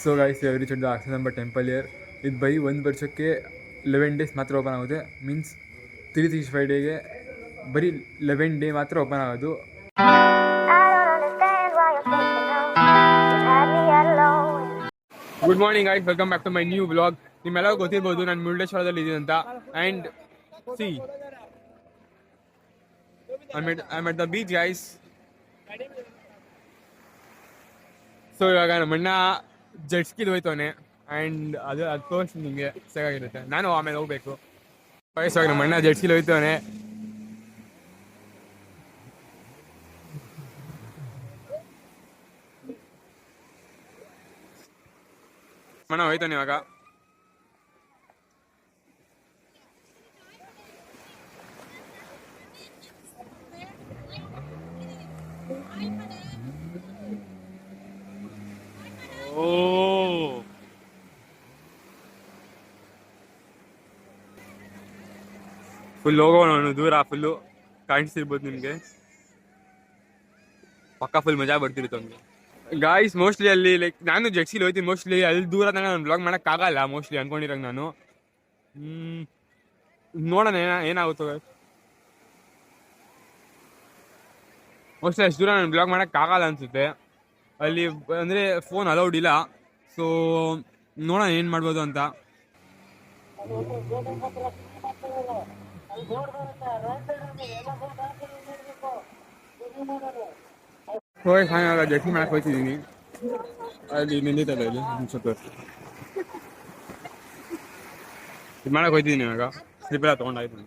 So guys every ಚಂದ ಅಕ್ಷನಂಬ temple here ಇದು ಬರೀ ಒಂದು ವರ್ಷಕ್ಕೆ 11 ಡೇಸ್ ಮಾತ್ರ ಓಪನ್ ಆಗುತ್ತೆ. ಮೀನ್ಸ್ 365 ಡೇಗೆ ಬರೀ 11 ಡೇ ಮಾತ್ರ ಓಪನ್ ಆಗೋದು. Good morning guys, welcome back to my new vlog. ನಿಮ್ಮೆಲ್ಲ ಗೊತ್ತಿರ್ಬೋದು ನಾನು ಮುರುಡೇಶ್ವರದಲ್ಲಿ ಇದ್ದೀನಿ ಅಂತ. And see I'm at the beach guys. So ಇವಾಗ ನಮ್ಮಣ್ಣ ಜೆಟ್ ಸ್ಕೀಲ್ ಹೋಯ್ತವನೆ ಆ್ಯಂಡ್ ಅದು ತೋರಿಸಿ ನಿಮಗೆ ಸಾಗಿರುತ್ತೆ. ನಾನು ಆಮೇಲೆ ಹೋಗ್ಬೇಕು. ವಯಸ್ಸಾಗಿ ನಮ್ಮಣ್ಣ ಜೆಟ್ ಸ್ಕೀಲ್ ಹೋಯ್ತವನೆ. ಅಣ್ಣ ಹೋಯ್ತಾನೆ ಇವಾಗ. ಫುಲ್ ಹೋಗೋಣ ದೂರ, ಫುಲ್ಲು ಕಾಣಿಸ್ತಿರ್ಬೋದು ನಿಮಗೆ. ಪಕ್ಕ ಫುಲ್ ಮಜಾ ಬರ್ತಿರುತ್ತೆ ಅವ್ನಿಗೆ ಗಾಯ್ಸ್. ಮೋಸ್ಟ್ಲಿ ಅಲ್ಲಿ ಲೈಕ್ ನಾನು ಜೆಟ್ಸಿಲಿ ಹೋಯ್ತೀನಿ. ಮೋಸ್ಟ್ಲಿ ಅಲ್ಲಿ ದೂರ ತನಕ ನಾನು ಬ್ಲಾಗ್ ಮಾಡೋಕ್ಕಾಗಲ್ಲ ಮೋಸ್ಟ್ಲಿ ಅನ್ಕೊಂಡಿರಂಗೆ ನಾನು. ನೋಡೋಣ ಏನಾಗುತ್ತೋ. ಮೋಸ್ಟ್ಲಿ ಅಷ್ಟು ದೂರ ನಾನು ಬ್ಲಾಗ್ ಮಾಡೋಕ್ಕಾಗಲ್ಲ ಅನಿಸುತ್ತೆ ಅಲ್ಲಿ, ಅಂದರೆ ಫೋನ್ ಅಲೌಡ್ ಇಲ್ಲ. ಸೊ ನೋಡೋಣ ಏನು ಮಾಡ್ಬೋದು ಅಂತ. ಇವಾಗ ಜರ್ಸಿ ಮಾಡಕ್ಕೆ ಹೋಗ್ತಿದ್ದೀನಿ. ಅಲ್ಲಿ ನಿಂದಿತ್ತಲ್ಲ ಇಲ್ಲಿ ಸ್ವಲ್ಪ ಇದು ಮಾಡಕ್ಕೆ ಹೋಗ್ತಿದ್ದೀನಿ ಇವಾಗ. ಸ್ಲಿಪ್ ಎಲ್ಲ ತೊಗೊಂಡಾಯ್ತು.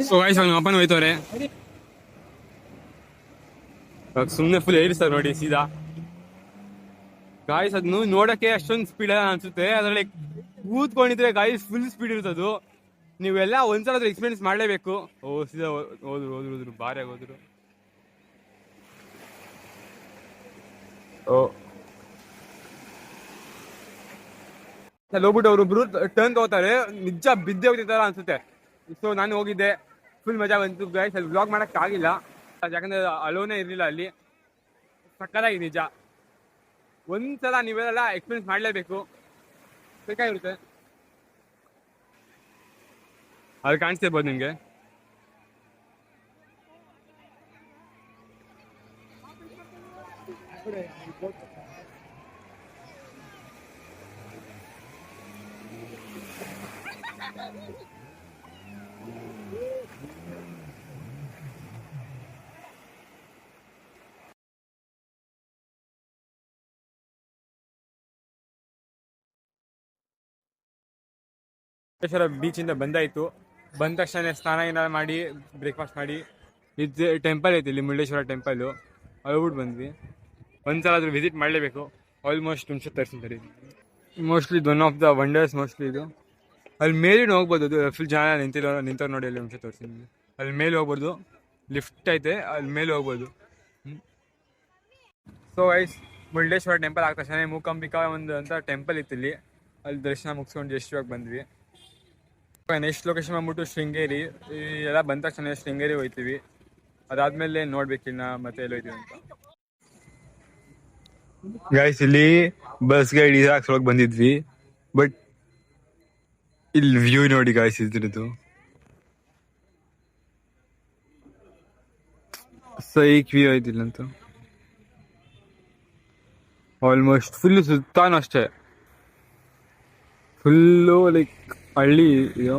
ಸೊ ಗಾಯ್ಸ್ ನಮ್ಮ ಅಪ್ಪನ ಹೋಯ್ತವ್ರೆ. ಸುಮ್ಮನೆ ಫುಲ್ ಏರಿಸ್ತಾರೆ ನೋಡಿ ಸೀದಾ. ಗಾಯ್ಸ್ ಅದನ್ನು ನೋಡಕ್ಕೆ ಅಷ್ಟೊಂದು ಸ್ಪೀಡ್ ಅಲ್ಲ ಅನ್ಸುತ್ತೆ, ಅದ್ರಲ್ಲಿ ಕೂತ್ಕೊಂಡಿದ್ರೆ ಗಾಯ್ಸ್ ಫುಲ್ ಸ್ಪೀಡ್ ಇರ್ತದು. ನೀವೆಲ್ಲ ಒಂದ್ಸಲ ಅದ್ರ ಎಕ್ಸ್ಪೀರಿಯನ್ಸ್ ಮಾಡಲೇಬೇಕು. ಸೀದಾ ಹೋದ್ರು ಭಾರಿ ಹೋದ್ರು. ಅಲ್ಲಿ ಹೋಗ್ಬಿಟ್ಟು ಅವ್ರೊಬ್ರು ಟರ್ನ್ ತಗೋತಾರೆ, ನಿಜ ಬಿದ್ದೆ ಹೋಗ್ತಿರ್ತಾರ ಅನ್ಸುತ್ತೆ. ಸೊ ನಾನು ಹೋಗಿದ್ದೆ, ಫುಲ್ ಮಜಾ ಬಂತು ಗೈಸ್. ಅಲ್ಲಿ ವ್ಲಾಗ್ ಮಾಡೋಕ್ಕಾಗಿಲ್ಲ ಯಾಕಂದರೆ ಅಲೋನೇ ಇರಲಿಲ್ಲ ಅಲ್ಲಿ. ಸಕ್ಕತ್ತಾಗಿ ನಿಜ, ಒಂದ್ಸಲ ನೀವೆಲ್ಲ ಎಕ್ಸ್ಪೀರಿಯನ್ಸ್ ಮಾಡಲೇಬೇಕು, ಬೇಕಾಗಿರುತ್ತೆ. ಅದು ಕಾಣಿಸ್ತಿರ್ಬೋದು ನಿಮಗೆ. ಬೀಚಿಂದ ಬಂದಾಯಿತು. ಬಂದ ತಕ್ಷಣ ಸ್ನಾನ ಏನಾರು ಮಾಡಿ ಬ್ರೇಕ್ಫಾಸ್ಟ್ ಮಾಡಿ ಇದು ಟೆಂಪಲ್ ಐತಿ ಇಲ್ಲಿ ಮುರುಡೇಶ್ವರ ಟೆಂಪಲ್ಲು, ಹೋಗ್ಬಿಟ್ಟು ಬಂದ್ವಿ. ಒಂದ್ಸಲ ಆದರೂ ವಿಸಿಟ್ ಮಾಡಲೇಬೇಕು. ಆಲ್ಮೋಸ್ಟ್ ಹುಣಸೆ ತರಿಸಿದ್ದಾರೆ. ಮೋಸ್ಟ್ಲಿ ಇದು one of the wonders mostly ಇದು. ಅಲ್ಲಿ ಮೇಲೆ ಹೋಗ್ಬೋದು, ಅದು ಫುಲ್ ಜನ ನಿಂತವ್ರು ನೋಡಿ. ಅಲ್ಲಿ ಹುಣಸೆ ತೋರಿಸ್ತೀನಿ. ಅಲ್ಲಿ ಮೇಲೆ ಹೋಗ್ಬೋದು, ಲಿಫ್ಟ್ ಐತೆ, ಅಲ್ಲಿ ಮೇಲೆ ಹೋಗ್ಬೋದು. ಸೊ ಗೈಸ್ ಮುರುಡೇಶ್ವರ ಟೆಂಪಲ್ ಆದ ತಕ್ಷಣ ಮೂಕಾಂಬಿಕಾ ಒಂದು ಅಂತ ಟೆಂಪಲ್ ಇತ್ತು ಇಲ್ಲಿ, ಅಲ್ಲಿ ದರ್ಶನ ಮುಗಿಸ್ಕೊಂಡು ಜಸ್ಟ್ ಇವಾಗ ಬಂದ್ವಿ. ನೆಕ್ಸ್ಟ್ ಲೊಕೇಶನ್ ಬಂದ್ಬಿಟ್ಟು ಶೃಂಗೇರಿ. ಎಲ್ಲ ಬಂದ ತಕ್ಷಣ ಶೃಂಗೇರಿ ಹೋಗ್ತೀವಿ. ಅದಾದ್ಮೇಲೆ ನೋಡ್ಬೇಕಿನ್ನ ಮತ್ತೆ ಎಲ್ಲ ಹೋಯ್ತೀವಿ ಅಂತ. ಗೈಸ್ ಇಲ್ಲಿ ಬಸ್ಗೆ ಡೀಸೆಲ್ ಹಾಕ್ಸೊಳಗೆ ಬಂದಿದ್ವಿ, ಬಟ್ ಇಲ್ಲಿ ವ್ಯೂ ನೋಡಿ ಗೈಸ್ ಇದ್ರದ್ದು ಸೈಕ್ ವ್ಯೂ ಐತಿಲ್ಲಂತ. ಆಲ್ಮೋಸ್ಟ್ ಫುಲ್ ಸುತ್ತಾನು ಅಷ್ಟೇ, ಫುಲ್ಲು ಲೈಕ್ ಹಳ್ಳಿ ಇದು.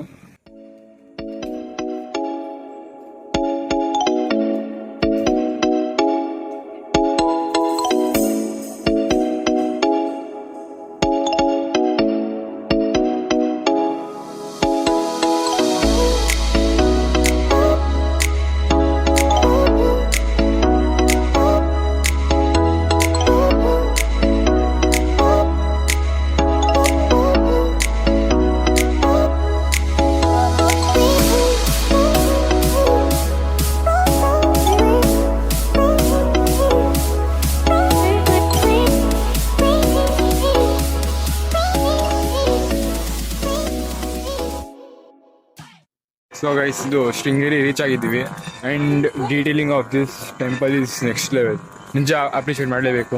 ಸೊ ಗೈಸ್ ಇದು ಶೃಂಗೇರಿ ರೀಚ್ ಆಗಿದ್ದೀವಿ and detailing of this temple is next level. ನಿಜ ಅಪ್ರಿಷಿಯೇಟ್ ಮಾಡಲೇಬೇಕು.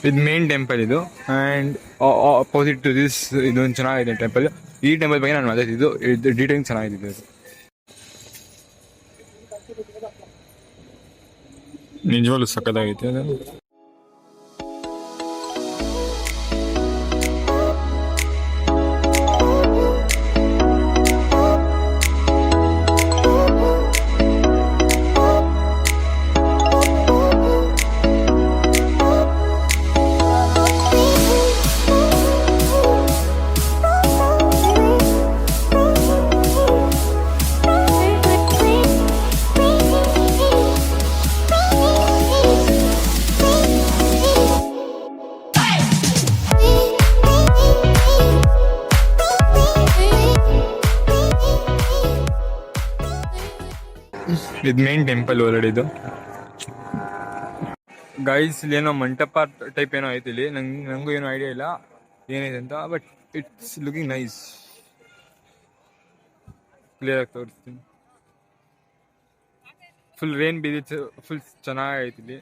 ಇದು ಮೇನ್ ಟೆಂಪಲ್ ಇದು ಆ್ಯಂಡ್ ಅಪೋಸಿಟ್ ಟು ದಿಸ್ ಇದೊಂದು ಚೆನ್ನಾಗಿದೆ ಟೆಂಪಲ್. ಈ ಟೆಂಪಲ್ ಬಗ್ಗೆ ನಾನು ಮಾತಾಡ್ತಿದ್ದು, ಇದು ಡೀಟೇಲಿಂಗ್ ಚೆನ್ನಾಗಿದೆ. ಅದು ನಿಜವಾಗ್ಲೂ ಸಕ್ಕತ್ತಾಗೈತೆ ಅದು. ಇದು ಮೇನ್ ಟೆಂಪಲ್ ಒಳಗಡೆ ಇದು. ಗೈಸ್ ಇಲ್ಲಿ ಏನೋ ಮಂಟಪ ಟೈಪ್ ಏನೋ ಐತಿ ಇಲ್ಲಿ, ನಂಗೂ ಏನೋ ಐಡಿಯಾ ಇಲ್ಲ ಏನಿದೆ ಅಂತ, but it's looking nice. Clear ಆಗಿ ತೋರಿಸ್ತೀನಿ. ಫುಲ್ ರೇನ್ ಬಿದ್ದಿತ್ತು, ಫುಲ್ ಚೆನ್ನಾಗೈತಿ ಇಲ್ಲಿ.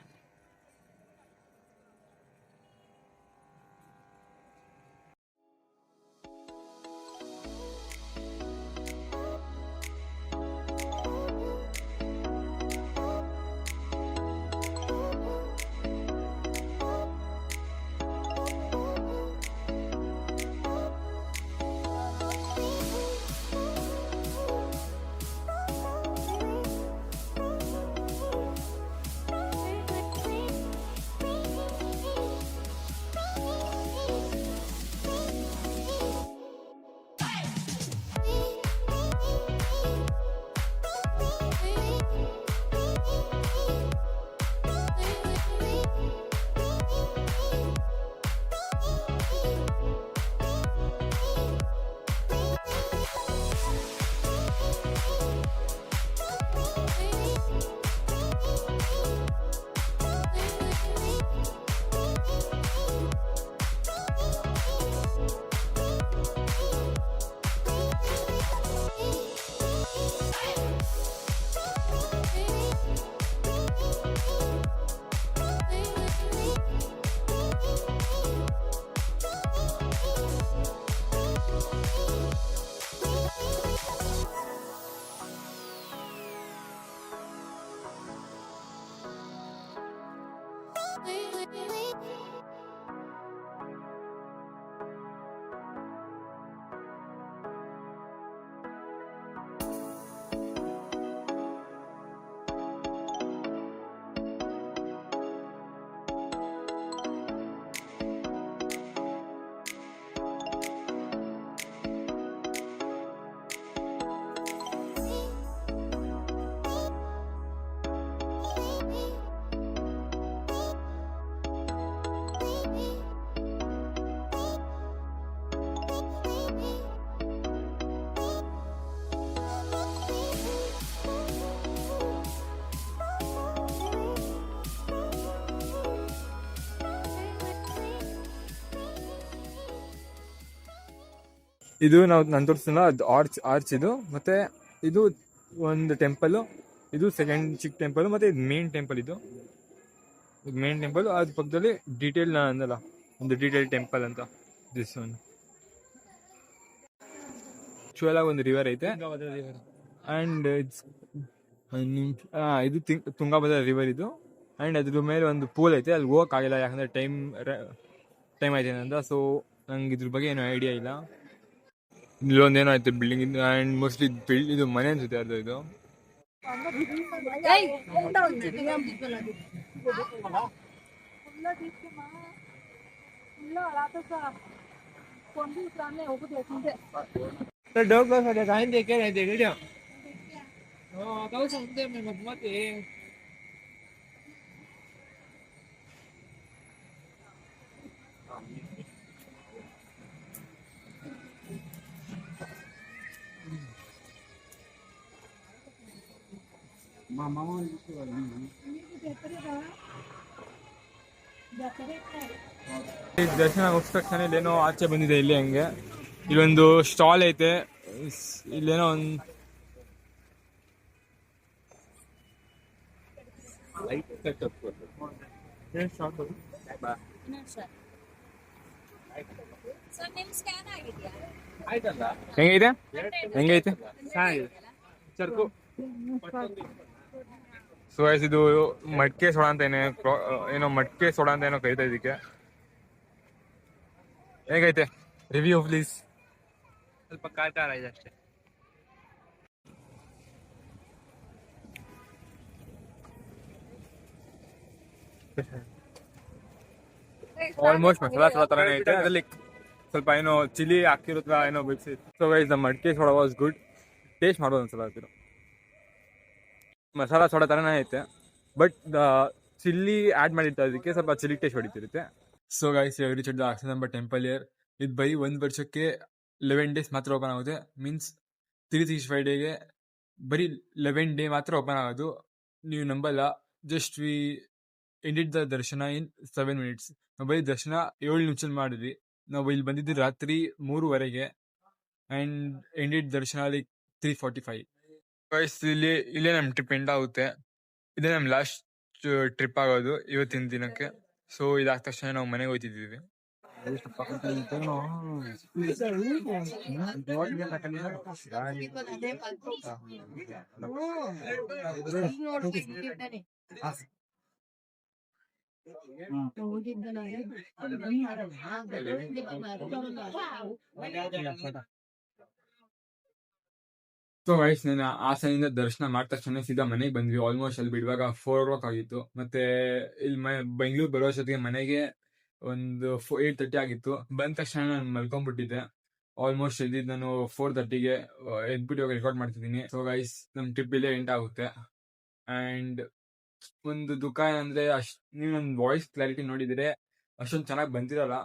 ಇದು ನಾವು ನಾನು ತೋರಿಸ್ತೀನಲ್ಲ ಅದು ಆರ್ಚ್ ಇದು, ಮತ್ತು ಇದು ಒಂದು ಟೆಂಪಲ್ಲು, ಇದು ಸೆಕೆಂಡ್ ಚಿಕ್ಕ ಟೆಂಪಲ್, ಮತ್ತು ಇದು ಮೇನ್ ಟೆಂಪಲ್. ಇದು ಮೇನ್ ಟೆಂಪಲ್, ಅದ್ರ ಪಕ್ಕದಲ್ಲಿ ಡೀಟೇಲ್ ಅಂದಲ್ಲ ಒಂದು ಡೀಟೇಲ್ ಟೆಂಪಲ್ ಅಂತ. ದಿಸ್ ಒನ್ ಆ್ಯಕ್ಚುಲಾಗಿ ಒಂದು ರಿವರ್ ಐತೆ, ಆ್ಯಂಡ್ ಇಟ್ಸ್ ಇದು ತುಂಗಾಭದ್ರಾ ರಿವರ್ ಇದು. ಆ್ಯಂಡ್ ಅದ್ರ ಮೇಲೆ ಒಂದು ಪೂಲ್ ಐತೆ, ಅಲ್ಲಿ ಹೋಗೋಕ್ಕಾಗಿಲ್ಲ ಯಾಕಂದರೆ ಟೈಮ್ ಐತೆ ಅಂತ. ಸೊ ನಂಗೆ ಇದ್ರ ಬಗ್ಗೆ ಏನೂ ಐಡಿಯಾ ಇಲ್ಲ. ಇಲ್ಲೊಂದೇನೋ ಐತೆ ಬಿಲ್ಡಿಂಗ್ ಇದು, ಆ್ಯಂಡ್ ಮೋಸ್ಟ್ಲಿ ಇದು ಮನೆ ಅನ್ಸುತ್ತೆ ಅದು. ಇದು ದರ್ಶನ ಮುಗಿದ ತಕ್ಷಣ ಇಲ್ಲೇನೋ ಆಚೆ ಬಂದಿದೆ. ಇಲ್ಲಿ ಹಂಗೆ ಇಲ್ಲೊಂದು ಸ್ಟಾಲ್ ಐತೆ, ಇಲ್ಲೇನೋ ಒಂದು ಹೆಂಗೈತೆ ಹೆಂಗೈತೆ ಸೊ ಇದು ಮಡ್ಕೆ ಸೋಡಾ ಅಂತ ಏನೋ ಮಡ್ಕೆ ಸೋಡಾ ಅಂತ ಏನೋ ಕರಿತಾ ಇದಕ್ಕೆ. ಹೇಗೈತೆ ರಿವ್ಯೂ ಪ್ಲೀಸ್? ಸ್ವಲ್ಪ ಕಾಟಾರ ಇದೆ ಅಷ್ಟೇ. ಆಲ್ಮೋಸ್ಟ್ ಮಸಾಲಾ ಸೋಡಾ ತರನೇ ಐತೆ, ಅದರಲ್ಲಿ ಸ್ವಲ್ಪ ಏನೋ ಚಿಲ್ಲಿ ಹಾಕಿರೋ ಏನೋ ಬಿಡಿಸಿ. So guys the madke soda was good. Taste ಮಾಡ್ಬೋದು ಒಂದ್ಸಲ ಹಾಕಿರೋ ಮಸಾಲಾ ಸೋಡಾ ಥರನೇ ಐತೆ, ಬಟ್ ಚಿಲ್ಲಿ ಆ್ಯಡ್ ಮಾಡಿರ್ತಾರೆ, ಅದಕ್ಕೆ ಸ್ವಲ್ಪ ಚಿಲ್ಲಿ ಟೇಸ್ಟ್ ಹೊಡಿತಿರುತ್ತೆ. So guys reach the Akshardham temple here. ಇದು ಬರೀ 1 ವರ್ಷಕ್ಕೆ 11 ಡೇಸ್ ಮಾತ್ರ ಓಪನ್ ಆಗುತ್ತೆ. ಮೀನ್ಸ್ 365 ಡೇಗೆ ಬರೀ 11 ಡೇ ಮಾತ್ರ ಓಪನ್ ಆಗೋದು. ನೀವು ನಂಬಲ್ಲ, ಜಸ್ಟ್ ವಿ ಎಂಡಿಡ್ ದ ದರ್ಶನ ಇನ್ 7 minutes. ನಾವು ಬರೀ ದರ್ಶನ 7 ನಿಮಿಷದಲ್ಲಿ ಮಾಡಿದ್ವಿ. ನಾವು ಇಲ್ಲಿ ಬಂದಿದ್ದು ರಾತ್ರಿ 3:30 ಆ್ಯಂಡ್ ಎಂಡಿಡ್ ದರ್ಶನ 3:45. ಗೈಸ್ ಇಲ್ಲೇ ನಮ್ಮ ಟ್ರಿಪ್ ಎಂಡ್ ಆಗುತ್ತೆ. ಇದೇ ನಮ್ಮ ಲಾಸ್ಟ್ ಟ್ರಿಪ್ ಆಗೋದು ಇವತ್ತಿನ ದಿನಕ್ಕೆ. ಸೊ ಇದಾದ ತಕ್ಷಣ ನಾವು ಮನೆಗೆ ಹೋಗ್ತಿದ್ದೀವಿ. ಸೊ ಗೈಸ್ ನಾನು ಹಾಸನಿಂದ ದರ್ಶನ ಮಾಡಿದ ತಕ್ಷಣ ಸೀದಾ ಮನೆಗೆ ಬಂದ್ವಿ. ಆಲ್ಮೋಸ್ಟ್ ಅಲ್ಲಿ ಬಿಡುವಾಗ 4 o'clock ಆಗಿತ್ತು. ಮತ್ತೆ ಇಲ್ಲಿ ಬೆಂಗಳೂರು ಬರೋ ಅಷ್ಟೊತ್ತಿಗೆ ಮನೆಗೆ ಒಂದು 8:30 ಆಗಿತ್ತು. ಬಂದ ತಕ್ಷಣ ನಾನು ಮಲ್ಕೊಂಡ್ಬಿಟ್ಟಿದ್ದೆ. ಆಲ್ಮೋಸ್ಟ್ ಇದ್ದಿದ್ದು ನಾನು 4:30ಗೆ ಎದ್ಬಿಟ್ಟು ಇವಾಗ ರೆಕಾರ್ಡ್ ಮಾಡ್ತಿದ್ದೀನಿ. ಸೊ ಗೈಸ್ ನಮ್ಮ ಟ್ರಿಪ್ ಇಲ್ಲೇ ಎಂಡ್ ಆಗುತ್ತೆ. ಆ್ಯಂಡ್ ಒಂದು ದುಃಖ ಏನಂದ್ರೆ ನೀವು ನನ್ನ ವಾಯ್ಸ್ ಕ್ಲಾರಿಟಿ ನೋಡಿದರೆ ಅಷ್ಟೊಂದು ಚೆನ್ನಾಗಿ ಬಂದಿರಲ್ಲ.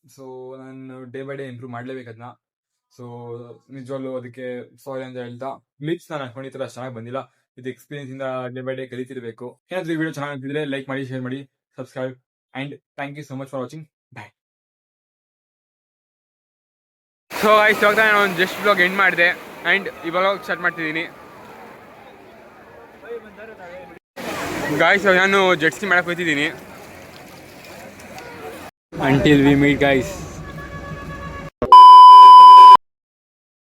ಸೊ ನಾನು ಡೇ ಬೈ ಡೇ ಇಂಪ್ರೂವ್ ಮಾಡಲೇಬೇಕು ಅದನ್ನ. ಸೊ ನಿಜವಾಗ್ಲೂ ಅದಕ್ಕೆ ಸಾರಿ ಅಂತ ಹೇಳ್ತಾ, ಲಿಪ್ಸ್ ನಾನು ಅನ್ಕೊಂಡಿರೋ ಅಷ್ಟು ಚೆನ್ನಾಗಿ ಬಂದಿಲ್ಲ. ಇದು ಎಕ್ಸ್ಪೀರಿಯನ್ಸ್ ಇಂದ ಡೇ ಬೈ ಡೇ ಕಲಿತಿರ್ಬೇಕು. ಏನಾದ್ರೂ ಈ ವಿಡಿಯೋ ಚೆನ್ನಾಗಿ ಅನ್ಸಿದ್ರೆ ಲೈಕ್ ಮಾಡಿ, ಶೇರ್ ಮಾಡಿ, subscribe, and thank you so much for watching. Bye. So ಆಯ್ತು, ಇವಾಗ ನಾನು ಒಂದು ಜಸ್ಟ್ ಬ್ಲಾಗ್ ಎಂಡ್ ಮಾಡಿದೆ ಆ್ಯಂಡ್ ಇವಾಗ ಸ್ಟಾರ್ಟ್ ಮಾಡ್ತಿದ್ದೀನಿ. ಗಾಯ್ಸ್ ನಾನು ಜೆಟ್ ಸ್ಕಿ ಮಾಡಕ್ಕೆ ಹೋಗ್ತಿದ್ದೀನಿ. Until we meet guys.